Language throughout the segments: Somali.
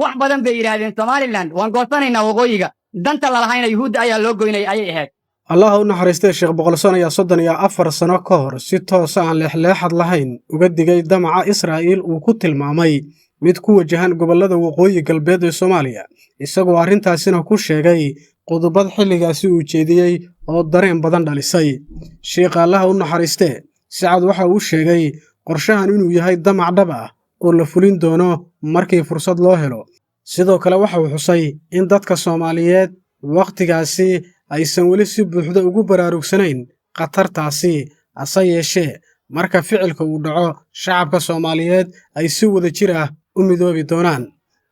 wax badan bay yiraahdeen Somaliland waan goosanaynaa waqooyiga danta la lahayn Yuhuud ayaa loo goynay ayay ahayd Allah u naxariistay Sheekh Boqolson ayaa 34 sano ka hor si toos ah aan leexleexad lahayn uga digay damaca Israa'iil uu ku tilmaamay mid ku wajahan gobolada waqooyi galbeed ee Soomaaliya isagoo arrintaasina ku sheegay qodobad xilligaasi uu jeediyay oo dareen badan dhalisay Sheekh Allah u naxariistay Saad waxa uu sheegay qorshahan inuu yahay damac dhab ah oo la fulin doono markii fursad loo helo sidoo kale waxa uu xusay in dadka Soomaaliyeed waqtigaasi aysan weli si buuxda ugu baraarugsanayn qatartaasi ase yeeshee marka ficilka uu dhaco shacabka Soomaaliyeed ay si wada jir ah u midoobi doonaan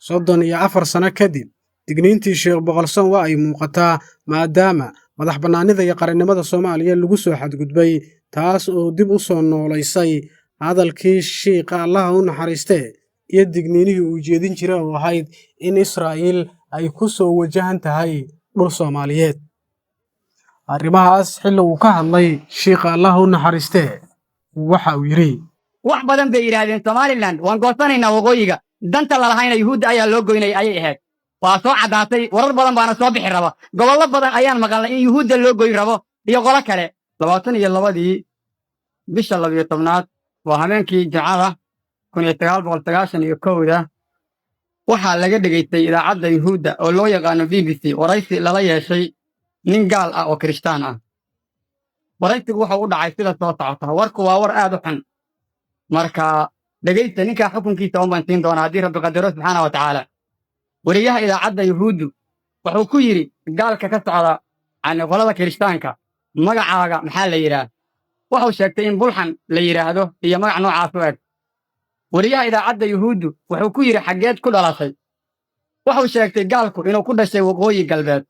34 sano kadib digniintii Sheekh Boqolson waa ay muuqataa maadaama madax bannaanida iyo qarannimada Soomaaliya lagu soo xadgudbay taas oo dib u soo noolaysay hadalkii Sheekh Allah u naxariistay iyo digniinihii uu jeedin jiray oo ahayd in Israa'iil ay ku soo wajahan tahay dhul Soomaaliyeed arrimahaas xilli uu ka hadlay Sheekh Allah u naxariistay waxa uu yiri wax badan bay yiraahdeen Somaliland waan goosanaynaa waqooyiga danta la lahayn Yuhuud ayaa loo goynay ayay ahayd waa soo cadaatay warar badan baana soo bixi raba gobollo badan ayaan maqalnay in Yuhuud loo goyn rabo iyo qolo kale 22 bisha 12aad waa habeenkii Jumcada 1991 waxaa laga dhigaystay idaacadda Yuhuudda oo loo yaqaan BBC waraysi lala yeeshay nin gaal ah oo Kirishtaan ah waraysigu waxa uu dhacay sida soo socota warku waa war aad u xun marka dhageysta ninka xukunkiisa oo bantiin doona hadii Rabbi qadaro subhanahu wa ta'ala wariyaha idaacadda Yuhuuddu wuxuu ku yiri gaalka ka socda aan qolada Kirishtaanka magacaaga maxaa la yiraahdaa wuxuu sheegtay in bulxan la yiraahdo iyo magac noocaas u eg wariyaha idaacadda Yuhuuddu wuxuu ku yiri xageed ku dhalashay wuxuu sheegtay gaalku inuu ku dhashay waqooyi galbeed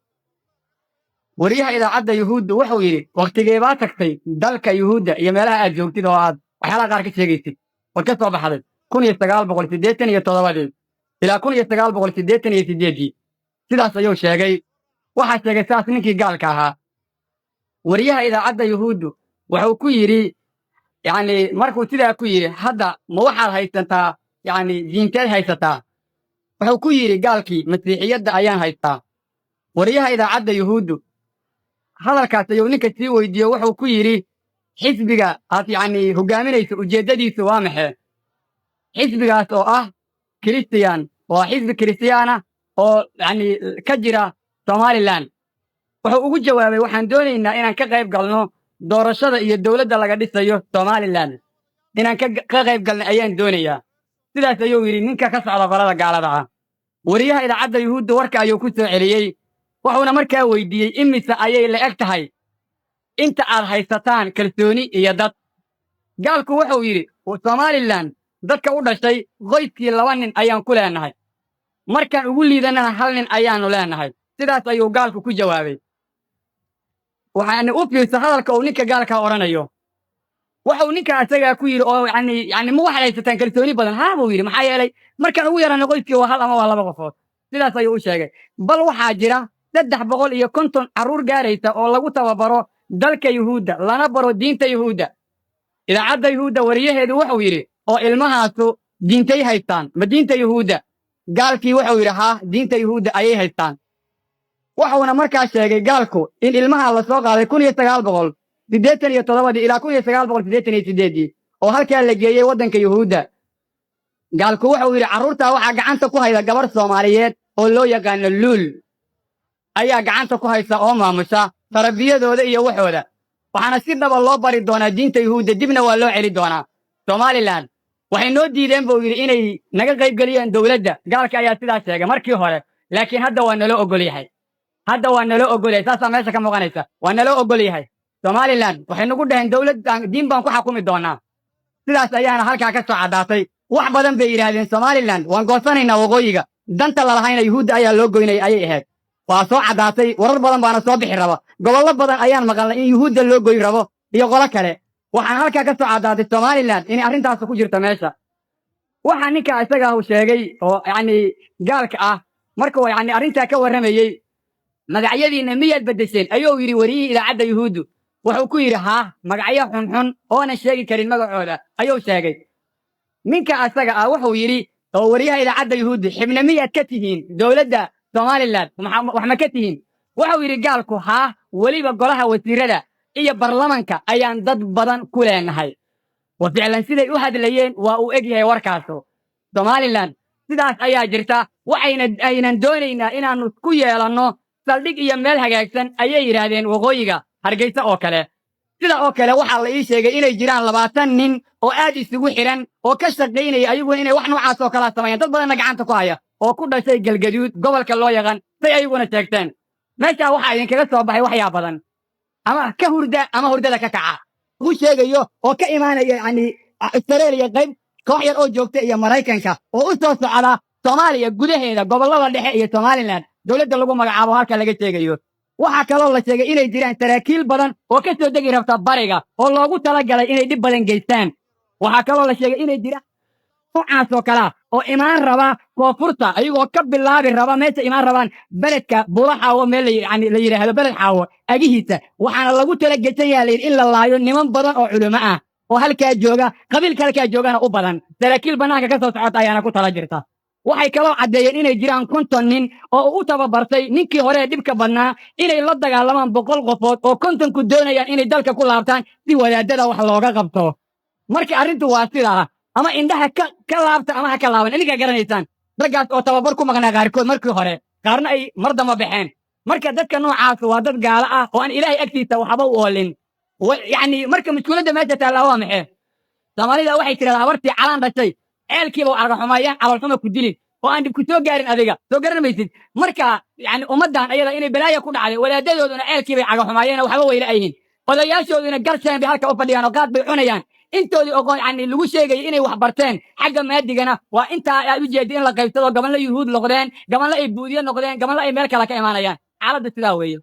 wariyaha idaacadda Yuhuuddu wuxuu yiri waqtigee baa tagtay dalka Yuhuudda iyo meelaha aad joogtid oo aad waxyaalaha qaar ka sheegaysid oo ka soo baxday 1987 ilaa 1988 sidaas ayuu sheegay waxa sheegay saas ninkii gaalka ahaa wariyaha idaacadda Yuhuuddu wuxuu ku yiri markuu sidaa ku yiri hadda ma waxaad haysataa diinteed haysataa wuxuu ku yiri gaalkii masiixiyadda ayaan haystaa wariyaha idaacadda Yuhuuddu hadalkaas ayuu ninka sii weydiiyey wuxuu ku yiri xisbiga aad hogaaminayso ujeedadiisu waa maxay xisbigaas oo ah Kiristiyaan waa xisbi Kiristiyaana oo ka jira Somaliland wuxuu ugu jawaabay waxaan doonaynaa inaan ka qayb galno doorashada iyo dawladda laga dhisayo Somaliland inaan ka qayb galno ayaan doonayaa sidaas ayuu yiri ninka ka socda qolada gaalada ah wariyaha idaacadda Yuhuudda warka ayuu ku soo celiyay wuxuuna markaa weydiiyey imisa ayay la eg tahay inta aad haysataan kalsooni iyo dad gaalku wuxuu yiri Somaliland dadka u dhashay qoyskii 2 nin ayaan ku leenahay markaan ugu liidanana 1 nin ayaanu leenahay sidaas ayuu gaalku ku jawaabay waxaan u fiirsaday hadalka uu ninka gaalka oranayo wuxuu ninka asaga ku yiri oo ma wax haysataan kalsooni badan haa buu yiri maxaa yeelay markaan ugu yaraan qoyskii waa 1 ama waa 2 qofood sidaas ayuu u sheegay bal waxaa jira 350 caruur gaaraysa oo lagu tababaro dalka Yuhuudda lana baro diinta Yuhuudda idaacadda Yuhuudda wariyaheedu wuxuu yiri oo ilmahaasu diintay haystaan ma diinta Yuhuudda gaalkii wuxuu yiri haa diinta Yuhuudda ayay haystaan wuxuuna markaa sheegay gaalku in ilmaha la soo qaaday 1987 ilaa 1988 oo halkaa la geeyay waddanka Yuhuudda gaalku wuxuu yiri carruurta waxa gacanta ku hayda gabar Soomaaliyeed oo loo yaqaan Luul ayaa gacanta ku haysa oo maamusha tarbiyadooda iyo waxooda waxaana si dhab loo bari doonaa diinta Yuhuudda dibna waa loo celi doonaa Somaliland waxay noo diideen buu yiri inay naga qayb galiyaan dawladda gaalka ayaa sidaas sheegay markii hore laakiin hadda waa nala ogol yahay saasa meesha ka muuqanaysa waa nala ogol yahay Somaliland waxay nagu dhaheen dawlad diin baan ku xukumi doonaa sidaas ayaana halkaa ka soo cadaatay wax badan bay yiraahdeen Somaliland waan goosanaynaa waqooyiga danta la lahayn Yuhuud ayaa loo goynay ayay ahayd waa soo cadaatay warar badan baana soo bixi raba gobollo badan ayaan maqalnay in Yuhuud loo goyn rabo iyo qolo kale waxaan halkaa ka soo cadaatay Somaliland in arrintaas ku jirto meesha waxa ninka isaga uu sheegay oo gaalka ah markuu arrintaa ka waramayay magacyadiina miyaad bedesheen ayuu yiri wariyihii idaacadda Yuhuuddu wuxuu ku yiri haa magacyo xunxun oona sheegi karin magacooda ayuu sheegay ninka asaga ah wuxuu yiri oo wariyaha idaacadda yuhuudda xibna miyaad ka tihiin dowladda somaliland wax ma ka tihiin wuxuu yidhi gaalku haa weliba golaha wasiirada iyo baarlamanka ayaan dad badan ku leenahay wa ficlan siday u hadlayeen waa uu eg yahay warkaasu somaliland sidaas ayaa jirta aynan doonaynaa inaannu ku yeelanno saldhig iyo meel hagaagsan ayay yidhaahdeen waqooyiga hargeysa oo kale sida oo kale waxaa la ii sheegay inay jiraan 20 nin oo aad isugu xiran oo ka shaqaynaya ayaguna inay wax noocaas oo kala sameeyaan dad badanna gacanta ku haya oo ku dhashay galgaduud gobolka loo yaqaan say ayaguna sheegteen meeshaa waxaa idinkaga soo baxay waxyaa badan ama ka hurda ama hurdada ka kaca uu sheegayo oo ka imaanaya yani Australia qayb koox yar oo joogta iyo Maraykanka oo u soo socda Soomaaliya gudaheeda gobolada dhexe iyo Somaliland dowladda lagu magacaabo halka laga sheegayo waxaa kaloo la sheegay inay jiraan saraakiil badan oo ka soo degi rabta bariga oo loogu talagalay inay dhib badan geystaan waxaa kaloo la sheegay inay jiraan noocaas oo kala oo imaan raba koonfurta ayagoo ka bilaabi raba meesha imaan rabaan beledka Buulaxaawo meel la yiraahdo beled xaawo agihiisa waxaana lagu tala gashan yahay in la laayo niman badan oo culimo ah oo halkaa jooga qabiilka halkaa joogana u badan saraakiil banaanka ka soo socota ayaana ku tala jirta waxay kaloo caddeeyeen inay jiraan 50 nin oo u tababartay ninkii hore dhibka badnaa inay la dagaalamaan 100 qofood oo 50 ku doonayaan inay dalka ku laabtaan si wadaadada wax looga qabto marka arrintu waa sidaa ama indhaha ka laabta ama ha ka laaban idinka garanaysaan raggaas oo tababar ku maqnaa qaarkood markii hore qaarna ay mar damba baxeen marka dadka noocaas waa dad gaala ah oo aan ilaahay agtiisa waxba u oolin yani marka mas'uuliyadda meesha taallaa waa maxay Soomaalida waxay tiraahdaa habartii calaan dhashay ceelkiiba arga xumaayaan cabalxuma ku dilin oo aan dib ku soo gaarin adiga soo garanaysid marka yani ummadan ayada inay balaaya ku dhacday wadaadadooduna ceelkiibay caga xumaayeen waxba weyla ayhiin odayaashooduna garshaan bay halka u fadhiyaan oo qaad bay cunayaan intoodii oqoon yani lagu sheegay inay wax barteen xagga maadigana waa intaa aad u jeedin in la qaybsado gabanla yuhuud noqdeen gabanla ay buudiye noqdeen gabanla ay meel kale ka imaanayaan xaaladda sidaa weeye